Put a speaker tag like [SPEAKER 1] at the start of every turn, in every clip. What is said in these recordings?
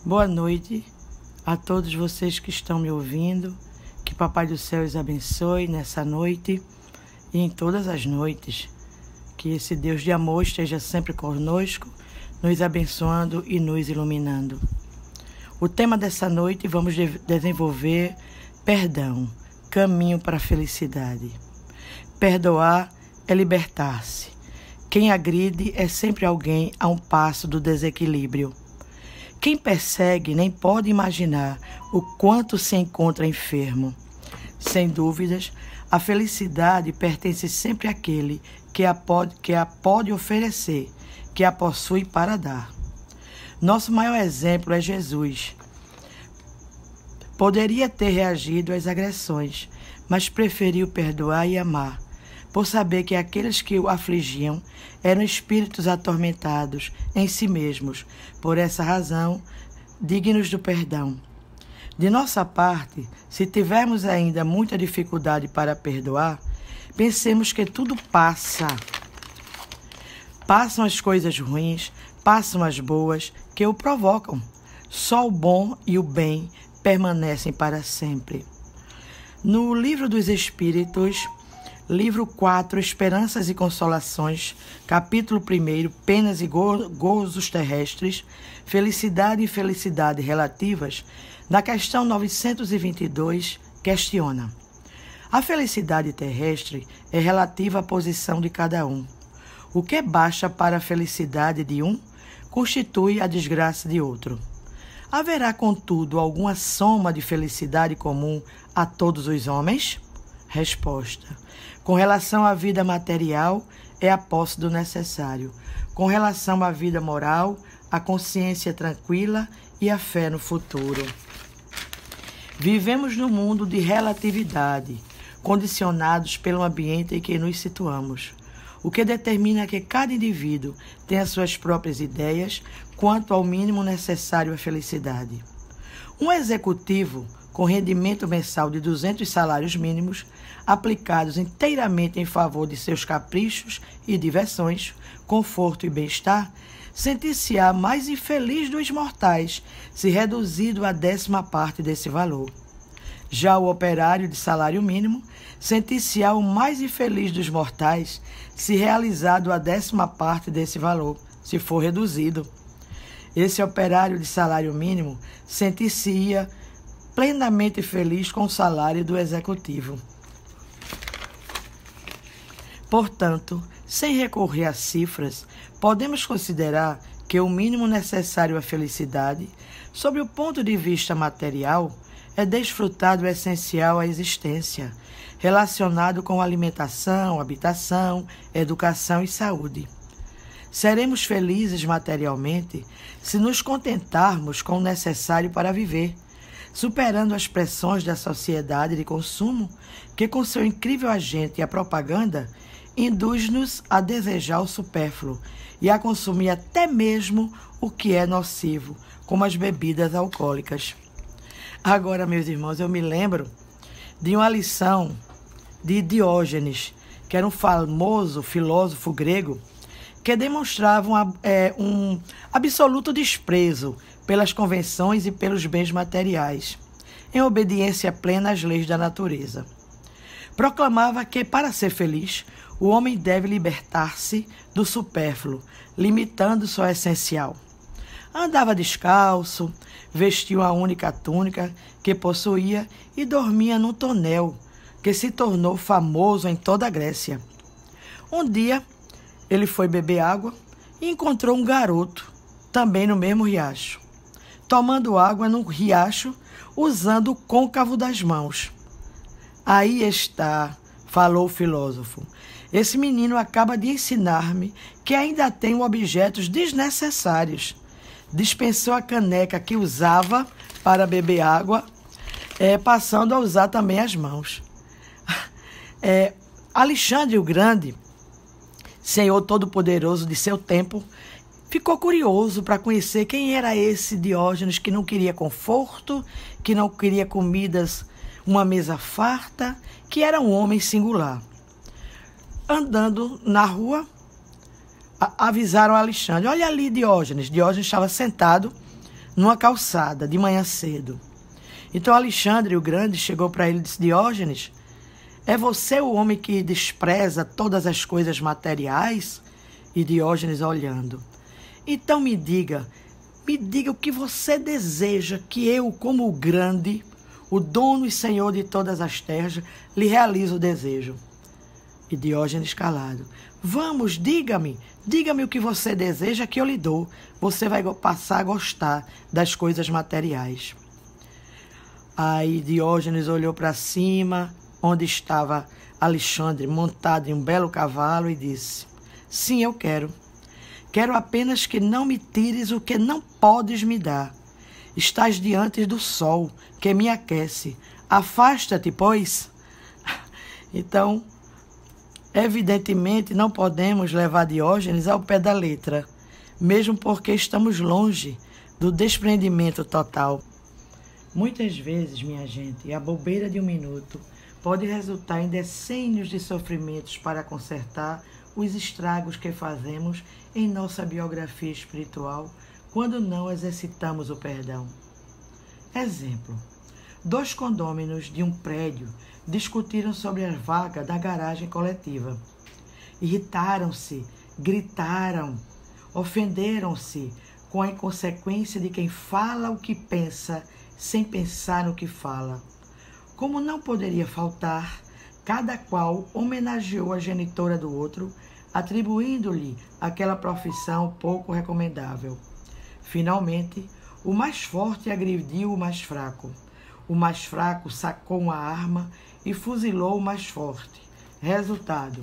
[SPEAKER 1] Boa noite a todos vocês que estão me ouvindo. Que Papai do Céu os abençoe nessa noite e em todas as noites. Que esse Deus de amor esteja sempre conosco, nos abençoando e nos iluminando. O tema dessa noite vamos desenvolver perdão, caminho para a felicidade. Perdoar é libertar-se. Quem agride é sempre alguém a um passo do desequilíbrio. Quem persegue nem pode imaginar o quanto se encontra enfermo. Sem dúvidas, a felicidade pertence sempre àquele que a pode oferecer, que a possui para dar. Nosso maior exemplo é Jesus. Poderia ter reagido às agressões, mas preferiu perdoar e amar, por saber que aqueles que o afligiam eram espíritos atormentados em si mesmos, por essa razão, dignos do perdão. De nossa parte, se tivermos ainda muita dificuldade para perdoar, pensemos que tudo passa. Passam as coisas ruins, passam as boas que o provocam. Só o bom e o bem permanecem para sempre. No Livro dos Espíritos, Livro 4, Esperanças e Consolações, capítulo 1, Penas e Gozos Terrestres, Felicidade e Infelicidade Relativas, na questão 922, questiona: a felicidade terrestre é relativa à posição de cada um. O que baixa para a felicidade de um, constitui a desgraça de outro. Haverá, contudo, alguma soma de felicidade comum a todos os homens? Resposta: com relação à vida material, é a posse do necessário. Com relação à vida moral, a consciência tranquila e a fé no futuro. Vivemos num mundo de relatividade, condicionados pelo ambiente em que nos situamos, o que determina que cada indivíduo tenha suas próprias ideias quanto ao mínimo necessário à felicidade. Um executivo com rendimento mensal de 200 salários mínimos, aplicados inteiramente em favor de seus caprichos e diversões, conforto e bem-estar, sentir-se-á mais infeliz dos mortais, se reduzido à 10ª parte desse valor. Já o operário de salário mínimo sentir-se-á o mais infeliz dos mortais, se realizado a 10ª parte desse valor, se for reduzido. Esse operário de salário mínimo sentir-se-ia plenamente feliz com o salário do executivo. Portanto, sem recorrer a cifras, podemos considerar que o mínimo necessário à felicidade, sob o ponto de vista material, é desfrutar do essencial à existência, relacionado com alimentação, habitação, educação e saúde. Seremos felizes materialmente se nos contentarmos com o necessário para viver, superando as pressões da sociedade de consumo que, com seu incrível agente, a propaganda, induz-nos a desejar o supérfluo e a consumir até mesmo o que é nocivo, como as bebidas alcoólicas. Agora, meus irmãos, eu me lembro de uma lição de Diógenes, que era um famoso filósofo grego, que demonstrava um absoluto desprezo pelas convenções e pelos bens materiais, em obediência plena às leis da natureza. Proclamava que, para ser feliz, o homem deve libertar-se do supérfluo, limitando-se ao essencial. Andava descalço, vestia uma única túnica que possuía e dormia num tonel que se tornou famoso em toda a Grécia. Um dia, ele foi beber água e encontrou um garoto, também no mesmo riacho, tomando água no riacho, usando o côncavo das mãos. Aí está, falou o filósofo. Esse menino acaba de ensinar-me que ainda tenho objetos desnecessários. Dispensou a caneca que usava para beber água, passando a usar também as mãos. Alexandre o Grande, Senhor Todo-Poderoso de seu tempo, ficou curioso para conhecer quem era esse Diógenes que não queria conforto, que não queria comidas, uma mesa farta, que era um homem singular. Andando na rua, avisaram Alexandre: olha ali Diógenes. Diógenes estava sentado numa calçada, de manhã cedo. Então Alexandre o Grande chegou para ele e disse: Diógenes, é você o homem que despreza todas as coisas materiais? E Diógenes olhando: então me diga o que você deseja que eu, como o grande, o dono e senhor de todas as terras, lhe realize o desejo. E Diógenes calado: vamos, diga-me o que você deseja que eu lhe dou. Você vai passar a gostar das coisas materiais. Aí Diógenes olhou para cima, onde estava Alexandre montado em um belo cavalo, e disse: sim, eu quero. Quero apenas que não me tires o que não podes me dar. Estás diante do sol, que me aquece. Afasta-te, pois. Então, evidentemente, não podemos levar Diógenes ao pé da letra, mesmo porque estamos longe do desprendimento total. Muitas vezes, minha gente, a bobeira de um minuto pode resultar em decênios de sofrimentos para consertar os estragos que fazemos em nossa biografia espiritual quando não exercitamos o perdão. Exemplo: 2 condôminos de um prédio discutiram sobre a vaga da garagem coletiva. Irritaram-se, gritaram, ofenderam-se com a inconsequência de quem fala o que pensa sem pensar no que fala. Como não poderia faltar, cada qual homenageou a genitora do outro, atribuindo-lhe aquela profissão pouco recomendável. Finalmente, o mais forte agrediu o mais fraco. O mais fraco sacou uma arma e fuzilou o mais forte. Resultado: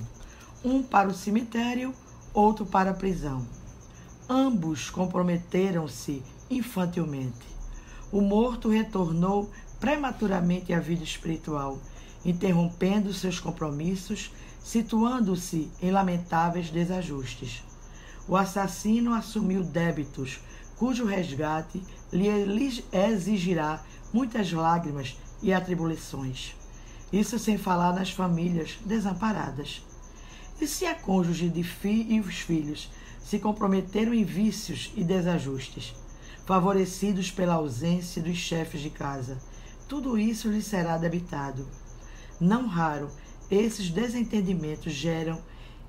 [SPEAKER 1] um para o cemitério, outro para a prisão. Ambos comprometeram-se infantilmente. O morto retornou prematuramente à vida espiritual, interrompendo seus compromissos, situando-se em lamentáveis desajustes. O assassino assumiu débitos, cujo resgate lhe exigirá muitas lágrimas e atribulações. Isso sem falar nas famílias desamparadas. E se a cônjuge e os filhos se comprometeram em vícios e desajustes, favorecidos pela ausência dos chefes de casa, tudo isso lhe será debitado. Não raro, esses desentendimentos geram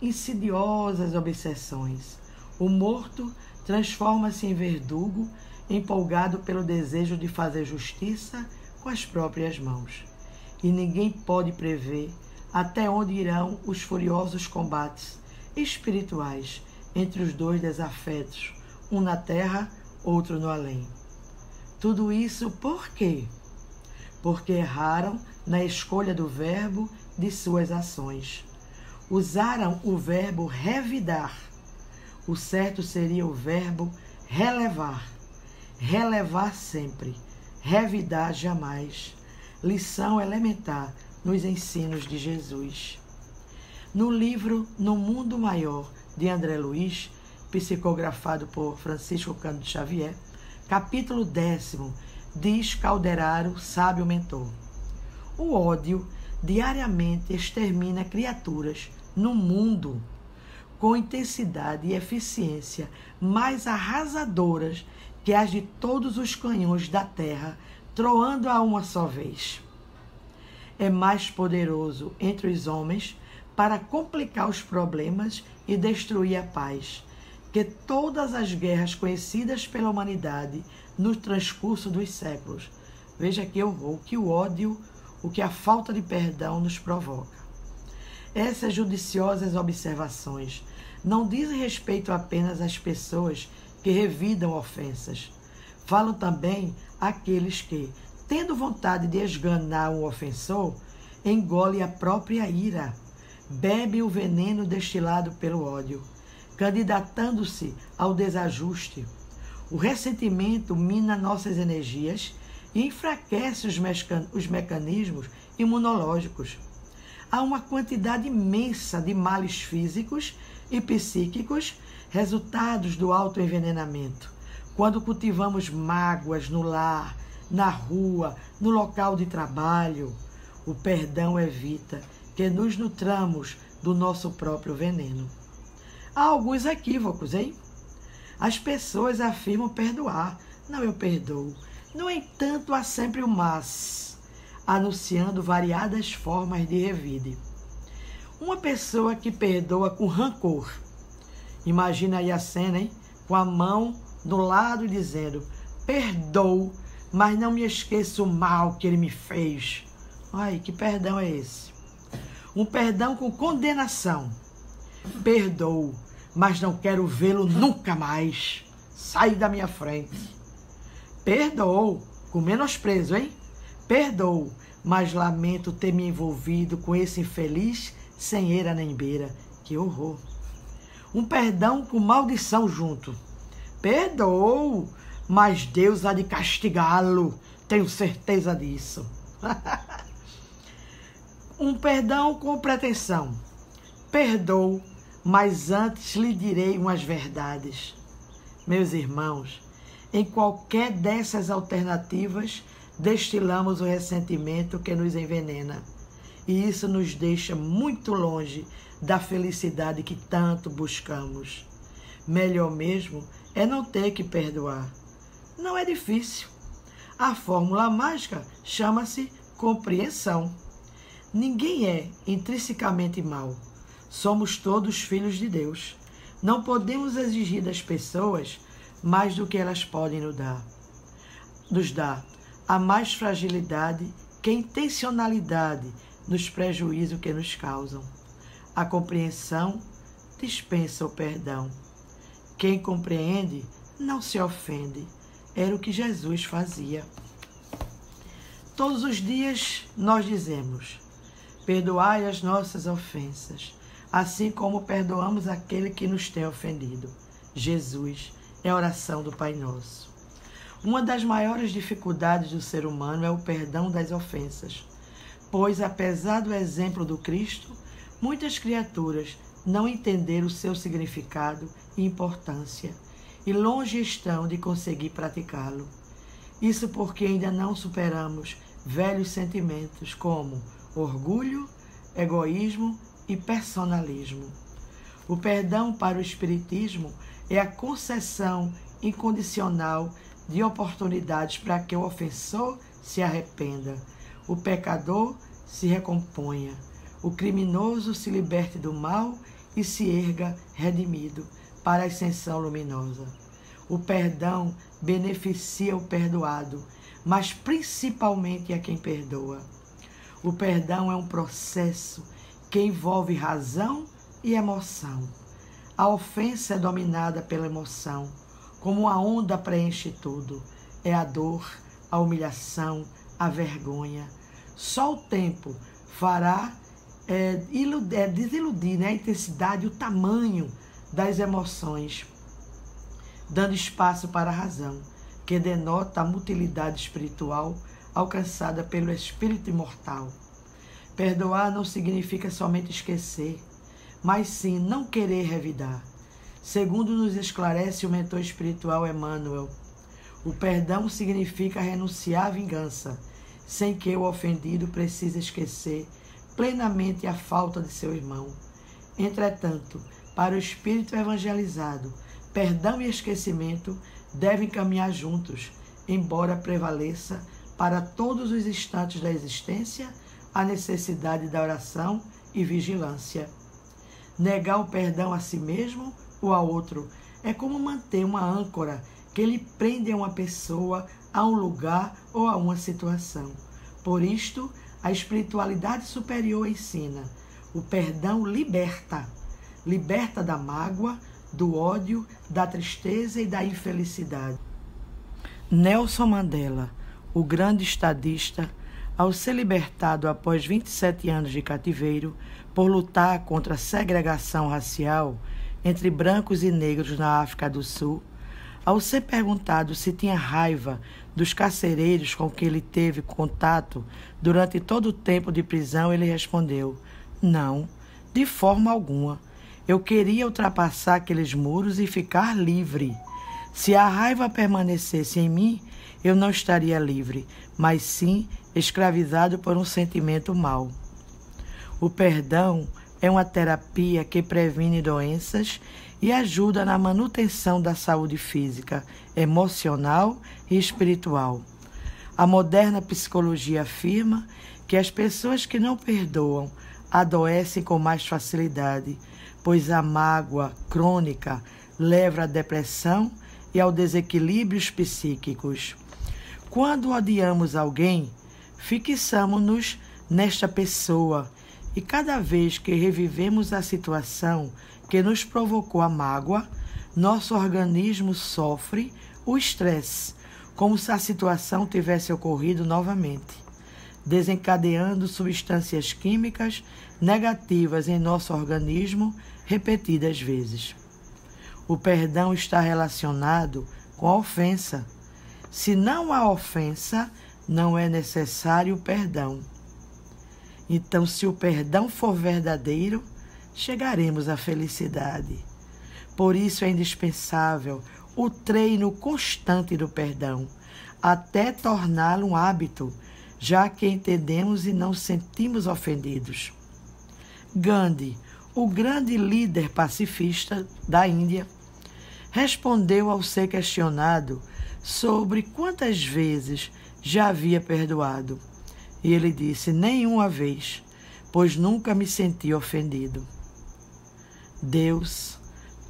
[SPEAKER 1] insidiosas obsessões. O morto transforma-se em verdugo, empolgado pelo desejo de fazer justiça com as próprias mãos. E ninguém pode prever até onde irão os furiosos combates espirituais entre os 2 desafetos, um na terra, outro no além. Tudo isso por quê? Porque erraram na escolha do verbo de suas ações. Usaram o verbo revidar. O certo seria o verbo relevar. Relevar sempre, revidar jamais. Lição elementar nos ensinos de Jesus. No livro No Mundo Maior, de André Luiz, psicografado por Francisco Cândido Xavier, capítulo 10, diz Calderaro, sábio mentor: o ódio diariamente extermina criaturas no mundo com intensidade e eficiência mais arrasadoras que as de todos os canhões da terra, troando a uma só vez. É mais poderoso entre os homens para complicar os problemas e destruir a paz que todas as guerras conhecidas pela humanidade no transcurso dos séculos. Veja que horror, que o ódio, o que a falta de perdão nos provoca. Essas judiciosas observações não dizem respeito apenas às pessoas que revidam ofensas. Falam também àqueles que, tendo vontade de esganar um ofensor, engole a própria ira, bebe o veneno destilado pelo ódio, candidatando-se ao desajuste. O ressentimento mina nossas energias e enfraquece os mecanismos imunológicos. Há uma quantidade imensa de males físicos e psíquicos resultados do autoenvenenamento. Quando cultivamos mágoas no lar, na rua, no local de trabalho, o perdão evita que nos nutramos do nosso próprio veneno. Há alguns equívocos, hein? As pessoas afirmam perdoar, Não, eu perdoo. No entanto, há sempre o mas, anunciando variadas formas de revide. Uma pessoa que perdoa com rancor. Imagina aí a cena, hein? Com a mão do lado e dizendo: perdoo, mas não me esqueça o mal que ele me fez. Ai, que perdão é esse? Um perdão com condenação. Perdoo, mas não quero vê-lo nunca mais. Sai da minha frente. Perdoo, com menosprezo, hein? Perdoo, mas lamento ter me envolvido com esse infeliz sem eira nem beira. Que horror. Um perdão com maldição junto. Perdoo, mas Deus há de castigá-lo. Tenho certeza disso. Um perdão com pretensão. Perdoo, mas antes lhe direi umas verdades. Meus irmãos, em qualquer dessas alternativas, destilamos o ressentimento que nos envenena. E isso nos deixa muito longe da felicidade que tanto buscamos. Melhor mesmo é não ter que perdoar. Não é difícil. A fórmula mágica chama-se compreensão. Ninguém é intrinsecamente mau. Somos todos filhos de Deus. Não podemos exigir das pessoas mais do que elas podem nos dar. Há mais fragilidade que intencionalidade nos prejuízos que nos causam. A compreensão dispensa o perdão. Quem compreende não se ofende. Era o que Jesus fazia. Todos os dias nós dizemos: perdoai as nossas ofensas, assim como perdoamos aquele que nos tem ofendido. Jesus é a oração do Pai Nosso. Uma das maiores dificuldades do ser humano é o perdão das ofensas, pois, apesar do exemplo do Cristo, muitas criaturas não entenderam o seu significado e importância, e longe estão de conseguir praticá-lo. Isso porque ainda não superamos velhos sentimentos como orgulho, egoísmo e personalismo. O perdão para o Espiritismo é a concessão incondicional de oportunidades para que o ofensor se arrependa, o pecador se recomponha, o criminoso se liberte do mal e se erga redimido para a ascensão luminosa. O perdão beneficia o perdoado, mas principalmente a quem perdoa. O perdão é um processo que envolve razão e emoção. A ofensa é dominada pela emoção, como a onda preenche tudo. É a dor, a humilhação, a vergonha. Só o tempo fará desiludir, a intensidade e o tamanho das emoções, dando espaço para a razão, que denota a mutilidade espiritual alcançada pelo espírito imortal. Perdoar não significa somente esquecer, mas sim não querer revidar. Segundo nos esclarece o mentor espiritual Emmanuel, o perdão significa renunciar à vingança, sem que o ofendido precise esquecer plenamente a falta de seu irmão. Entretanto, para o espírito evangelizado, perdão e esquecimento devem caminhar juntos, embora prevaleça para todos os instantes da existência a necessidade da oração e vigilância. Negar o perdão a si mesmo ou a outro é como manter uma âncora que lhe prende a uma pessoa, a um lugar ou a uma situação. Por isto, a espiritualidade superior ensina: o perdão liberta. Liberta da mágoa, do ódio, da tristeza e da infelicidade. Nelson Mandela, o grande estadista, ao ser libertado após 27 anos de cativeiro por lutar contra a segregação racial entre brancos e negros na África do Sul, ao ser perguntado se tinha raiva dos carcereiros com que ele teve contato durante todo o tempo de prisão, ele respondeu: não, de forma alguma. Eu queria ultrapassar aqueles muros e ficar livre. Se a raiva permanecesse em mim, eu não estaria livre, mas sim escravizado por um sentimento mau. O perdão é uma terapia que previne doenças e ajuda na manutenção da saúde física, emocional e espiritual. A moderna psicologia afirma que as pessoas que não perdoam adoecem com mais facilidade, pois a mágoa crônica leva à depressão e ao desequilíbrios psíquicos. Quando odiamos alguém, fixamos-nos nesta pessoa e cada vez que revivemos a situação que nos provocou a mágoa, nosso organismo sofre o estresse, como se a situação tivesse ocorrido novamente, desencadeando substâncias químicas negativas em nosso organismo repetidas vezes. O perdão está relacionado com a ofensa. Se não há ofensa, não é necessário o perdão. Então, se o perdão for verdadeiro, chegaremos à felicidade. Por isso é indispensável o treino constante do perdão, até torná-lo um hábito, já que entendemos e não sentimos ofendidos. Gandhi, o grande líder pacifista da Índia, respondeu ao ser questionado sobre quantas vezes já havia perdoado. E ele disse: nenhuma vez, pois nunca me senti ofendido. Deus,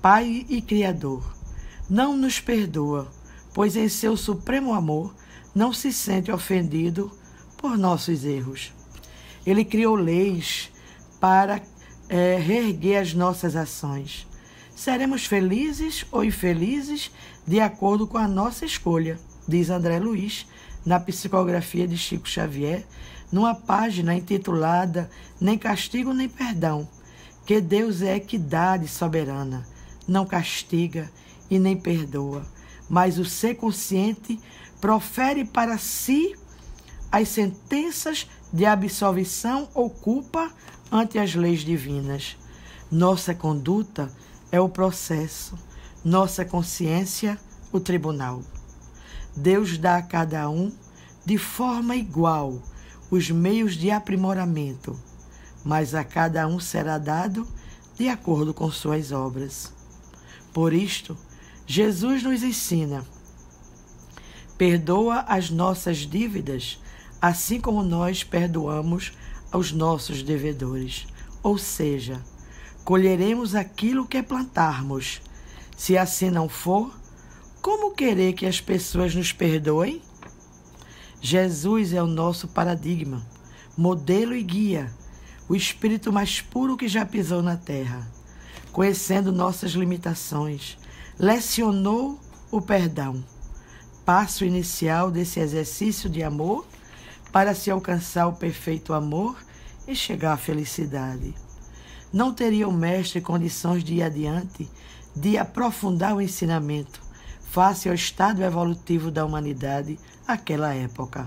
[SPEAKER 1] Pai e Criador, não nos perdoa, pois em seu supremo amor não se sente ofendido por nossos erros. Ele criou leis para reerguer as nossas ações. Seremos felizes ou infelizes de acordo com a nossa escolha, diz André Luiz, na psicografia de Chico Xavier, numa página intitulada Nem Castigo nem Perdão, que Deus é equidade soberana, não castiga e nem perdoa, mas o ser consciente profere para si as sentenças de absolvição ou culpa ante as leis divinas. Nossa conduta é o processo, nossa consciência, o tribunal. Deus dá a cada um, de forma igual, os meios de aprimoramento, mas a cada um será dado de acordo com suas obras. Por isto, Jesus nos ensina: perdoa as nossas dívidas, assim como nós perdoamos aos nossos devedores. Ou seja, colheremos aquilo que plantarmos. Se assim não for, como querer que as pessoas nos perdoem? Jesus é o nosso paradigma, modelo e guia, o espírito mais puro que já pisou na terra. Conhecendo nossas limitações, lecionou o perdão, passo inicial desse exercício de amor para se alcançar o perfeito amor e chegar à felicidade. Não teria o mestre condições de ir adiante, de aprofundar o ensinamento, face ao estado evolutivo da humanidade àquela época.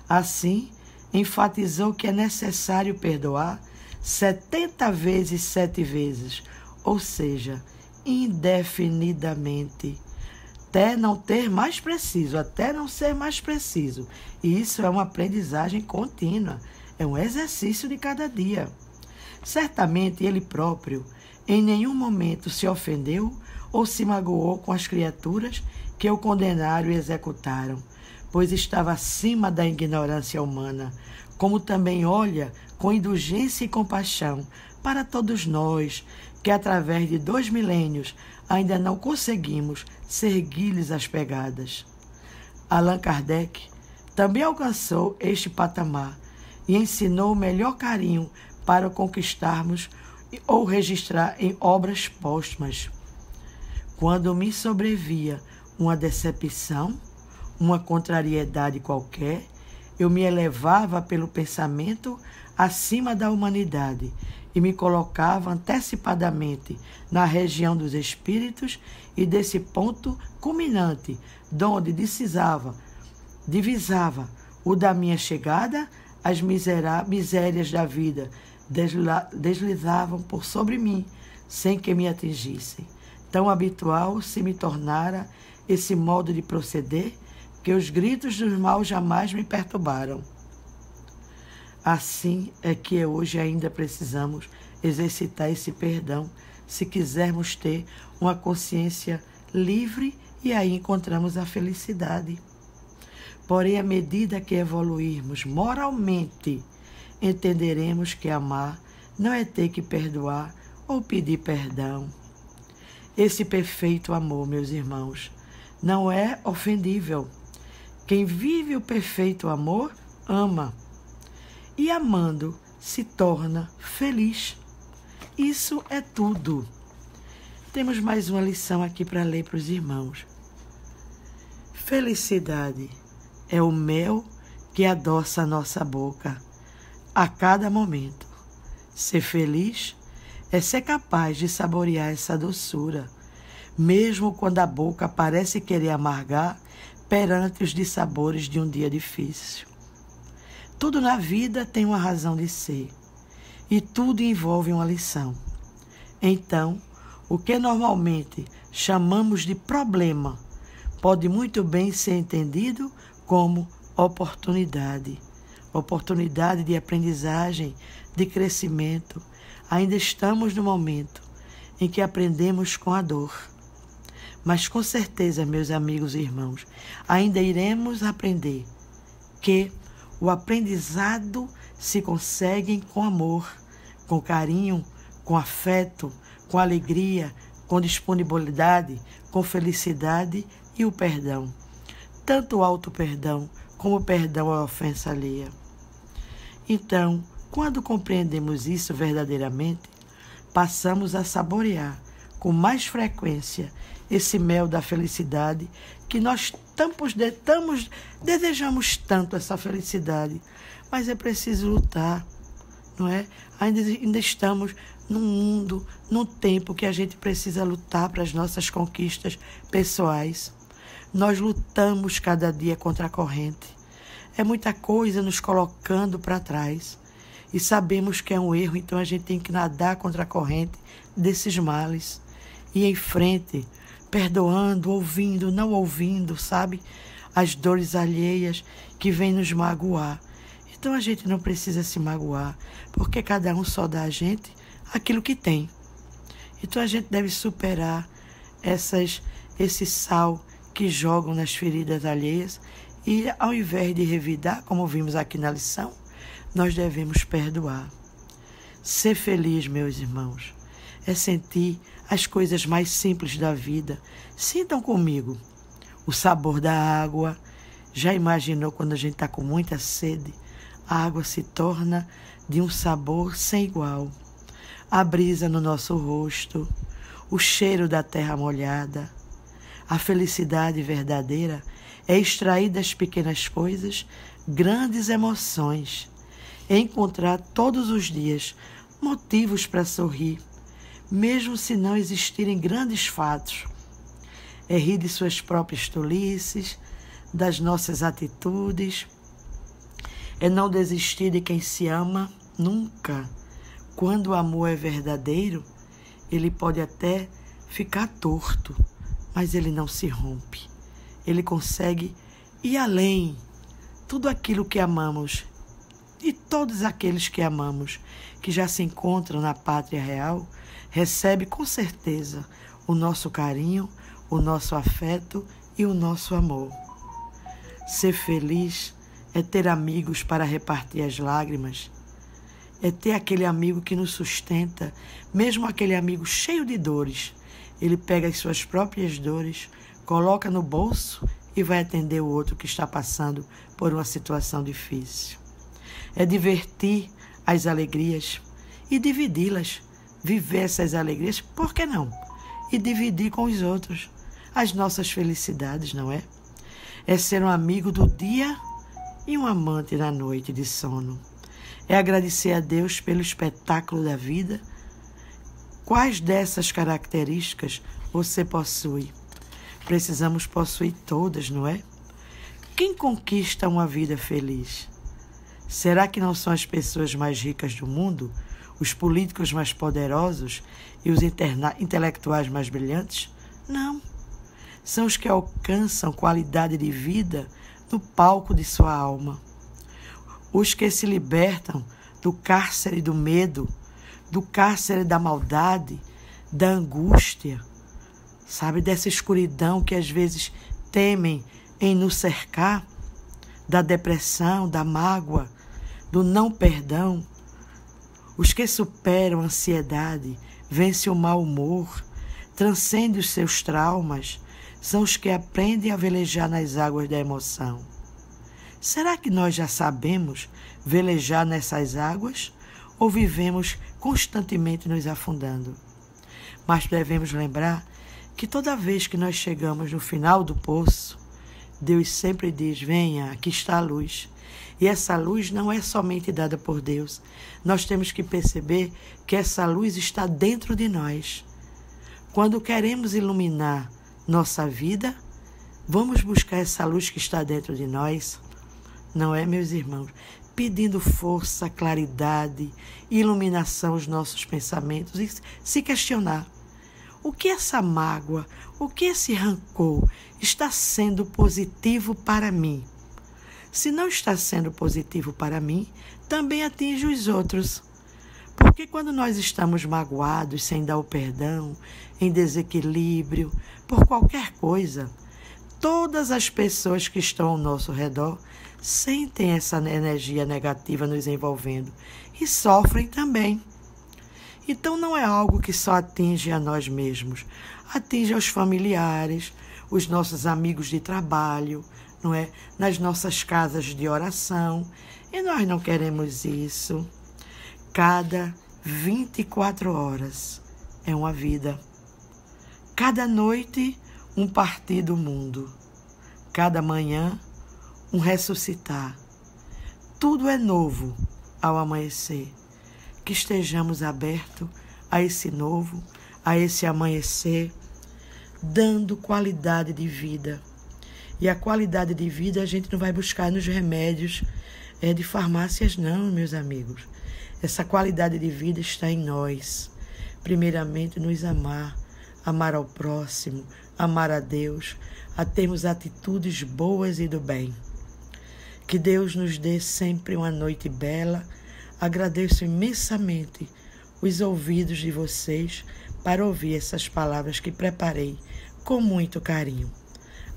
[SPEAKER 1] Assim, enfatizou que é necessário perdoar 70 vezes 7 vezes, ou seja, indefinidamente, até não ter mais preciso, até não ser mais preciso. E isso é uma aprendizagem contínua, é um exercício de cada dia. Certamente ele próprio em nenhum momento se ofendeu ou se magoou com as criaturas que o condenaram e executaram, pois estava acima da ignorância humana, como também olha com indulgência e compaixão para todos nós, que através de 2 milênios ainda não conseguimos seguir-lhes as pegadas. Allan Kardec também alcançou este patamar e ensinou o melhor carinho para o conquistarmos ou registrar em obras póstumas. Quando me sobrevia uma decepção, uma contrariedade qualquer, eu me elevava pelo pensamento acima da humanidade e me colocava antecipadamente na região dos espíritos e desse ponto culminante, donde divisava o da minha chegada, as misérias da vida deslizavam por sobre mim, sem que me atingissem. Tão habitual se me tornara esse modo de proceder, que os gritos dos maus jamais me perturbaram. Assim é que hoje ainda precisamos exercitar esse perdão se quisermos ter uma consciência livre, e aí encontramos a felicidade. Porém, à medida que evoluirmos moralmente, entenderemos que amar não é ter que perdoar ou pedir perdão. Esse perfeito amor, meus irmãos, não é ofendível. Quem vive o perfeito amor, ama. E amando, se torna feliz. Isso é tudo. Temos mais uma lição aqui para ler para os irmãos. Felicidade é o mel que adoça a nossa boca a cada momento. Ser feliz é ser capaz de saborear essa doçura, mesmo quando a boca parece querer amargar perante os dissabores de um dia difícil. Tudo na vida tem uma razão de ser, e tudo envolve uma lição. Então, o que normalmente chamamos de problema pode muito bem ser entendido como oportunidade. Oportunidade de aprendizagem, de crescimento. Ainda estamos no momento em que aprendemos com a dor. Mas com certeza, meus amigos e irmãos, ainda iremos aprender que o aprendizado se consegue com amor, com carinho, com afeto, com alegria, com disponibilidade, com felicidade e o perdão. Tanto o auto-perdão como o perdão à ofensa alheia. Então, quando compreendemos isso verdadeiramente, passamos a saborear com mais frequência esse mel da felicidade que nós desejamos tanto essa felicidade, mas é preciso lutar, não é? Ainda estamos num mundo, num tempo que a gente precisa lutar para as nossas conquistas pessoais. Nós lutamos cada dia contra a corrente. É muita coisa nos colocando para trás. E sabemos que é um erro, então a gente tem que nadar contra a corrente desses males. E em frente, perdoando, ouvindo, não ouvindo, sabe? As dores alheias que vêm nos magoar. Então a gente não precisa se magoar, porque cada um só dá a gente aquilo que tem. Então a gente deve superar esse sal que jogam nas feridas alheias e, ao invés de revidar, como vimos aqui na lição, nós devemos perdoar. Ser feliz, meus irmãos, é sentir as coisas mais simples da vida. Sintam comigo o sabor da água. Já imaginou quando a gente está com muita sede? A água se torna de um sabor sem igual. A brisa no nosso rosto, o cheiro da terra molhada. A felicidade verdadeira é extrair das pequenas coisas grandes emoções. É encontrar todos os dias motivos para sorrir, mesmo se não existirem grandes fatos. É rir de suas próprias tolices, das nossas atitudes. É não desistir de quem se ama nunca. Quando o amor é verdadeiro, ele pode até ficar torto, mas ele não se rompe. Ele consegue ir além. Tudo aquilo que amamos e todos aqueles que amamos, que já se encontram na pátria real, recebe com certeza o nosso carinho, o nosso afeto e o nosso amor. Ser feliz é ter amigos para repartir as lágrimas, é ter aquele amigo que nos sustenta, mesmo aquele amigo cheio de dores. Ele pega as suas próprias dores, coloca no bolso e vai atender o outro que está passando por uma situação difícil. É divertir as alegrias e dividi-las. Viver essas alegrias, por que não? E dividir com os outros as nossas felicidades, não é? É ser um amigo do dia e um amante na noite de sono. É agradecer a Deus pelo espetáculo da vida. Quais dessas características você possui? Precisamos possuir todas, não é? Quem conquista uma vida feliz? Será que não são as pessoas mais ricas do mundo, os políticos mais poderosos e os intelectuais mais brilhantes? Não. São os que alcançam qualidade de vida no palco de sua alma. Os que se libertam do cárcere do medo, do cárcere da maldade, da angústia, sabe, dessa escuridão que às vezes temem em nos cercar, da depressão, da mágoa, do não perdão. Os que superam a ansiedade, vencem o mau humor, transcendem os seus traumas, são os que aprendem a velejar nas águas da emoção. Será que nós já sabemos velejar nessas águas ou vivemos constantemente nos afundando? Mas devemos lembrar que toda vez que nós chegamos no final do poço, Deus sempre diz: venha, aqui está a luz. E essa luz não é somente dada por Deus. Nós temos que perceber que essa luz está dentro de nós. Quando queremos iluminar nossa vida, vamos buscar essa luz que está dentro de nós. Não é, meus irmãos? Pedindo força, claridade, iluminação aos nossos pensamentos e se questionar. O que essa mágoa, o que esse rancor está sendo positivo para mim? Se não está sendo positivo para mim, também atinge os outros. Porque quando nós estamos magoados, sem dar o perdão, em desequilíbrio, por qualquer coisa, todas as pessoas que estão ao nosso redor sentem essa energia negativa nos envolvendo e sofrem também. Então não é algo que só atinge a nós mesmos, atinge aos familiares, os nossos amigos de trabalho, não é? Nas nossas casas de oração. E nós não queremos isso. Cada 24 horas é uma vida. Cada noite, um partir do mundo. Cada manhã, um ressuscitar. Tudo é novo ao amanhecer. Que estejamos abertos a esse novo, a esse amanhecer, dando qualidade de vida. E a qualidade de vida a gente não vai buscar nos remédios de farmácias, não, meus amigos. Essa qualidade de vida está em nós. Primeiramente, nos amar, amar ao próximo, amar a Deus, a termos atitudes boas e do bem. Que Deus nos dê sempre uma noite bela. Agradeço imensamente os ouvidos de vocês para ouvir essas palavras que preparei com muito carinho.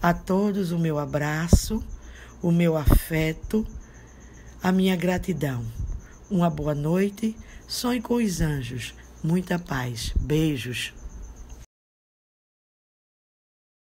[SPEAKER 1] A todos o meu abraço, o meu afeto, a minha gratidão. Uma boa noite, sonhe com os anjos, muita paz, beijos.